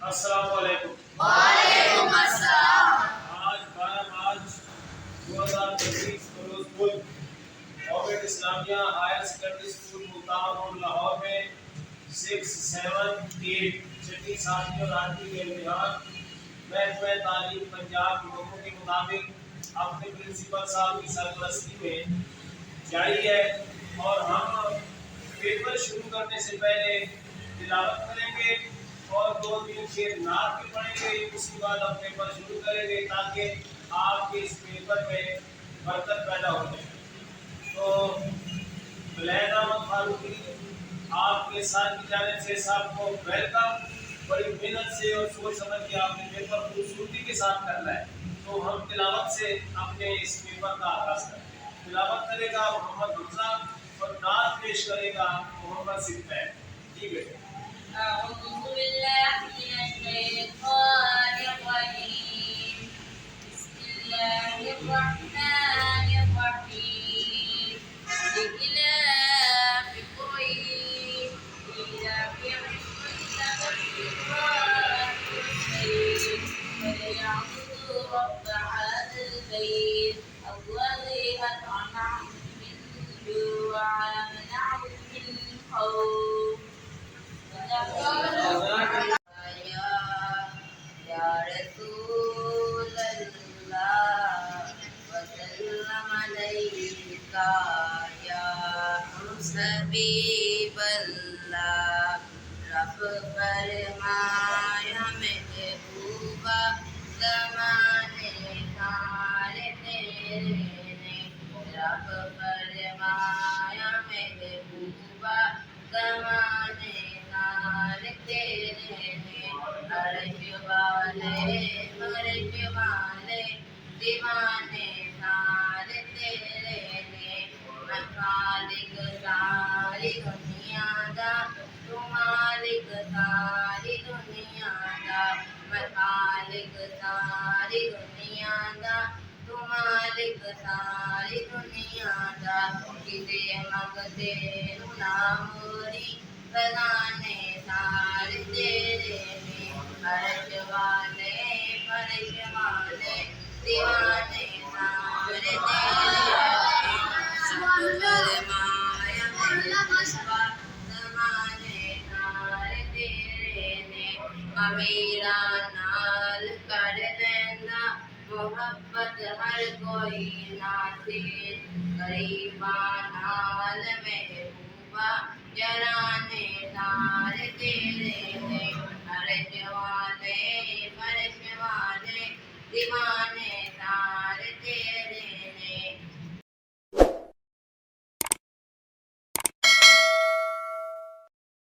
अस्सलाम वालेकुम। वालेकुम अस्सलाम। आज 12 मार्च 2023 रोज बुध government Islamia higher secondary school Multan road Lahore में 6, 7, 8 छठी, 7वीं और 8वीं के इम्तिहान महकमा तालीम पंजाब के लोगों के मुताबिक अपने प्रिंसिपल साहब की सरपरस्ती में जारी है और हम पेपर शुरू करने से पहले तिलावत करेंगे और 2-3 शेर नात भी पढ़ेंगे। उसके बाद हम पेपर शुरू करेंगे ताकि आपके इस पेपर में बरकत पैदा हो जाए। तो बुलैद अहमद फारूकी आपके साथ की जानिब से सबको वेलकम। बड़ी मेहनत से और सोच समझ के आपने पेपर खूबसूरती के साथ करना है। तो हम तिलावत से अपने इस पेपर का आगाज करते हैं। तिलावत करेगा मोहम्मद हमजा और नात पेश करेगा मोहम्मद सिद्दीक। जी बेटे। أعوذ بالله من الشيطان الرجيم. بسم الله الرحمن الرحيم. لإلاف قريش إيلافهم رحلة الشتاء والصيف فليعبدوا رب هذا البيت الذي أطعمهم من جوع وآمنهم من خوف. या रसूल अल्लाह वसल्लम अलैका या हबीब अल्लाह रब फरमाया महबूबा ज़माने सारे तेरे ने रब फरमाया महबूबा ज़माने सारे तेरे ने अर्श वाले दीवाने सारे तेरे ने मालिक सारी दुनिया दा तू मालिक सारी दुनिया दा मालिक सारी दुनिया दा तू मालिक सारी दुनिया दा किते मंगते ना मोरी खजाने सारे तेरे ने अर्श वाले फर्श वाले दीवाने सारे तेरे फरमाया महबूबा ज़माने सारे तेरे ने अमीरा नाल कर लेंदा मोहब्बत हर कोई नासिर गरीबा नाल महबूबा जराने सारे तेरे ने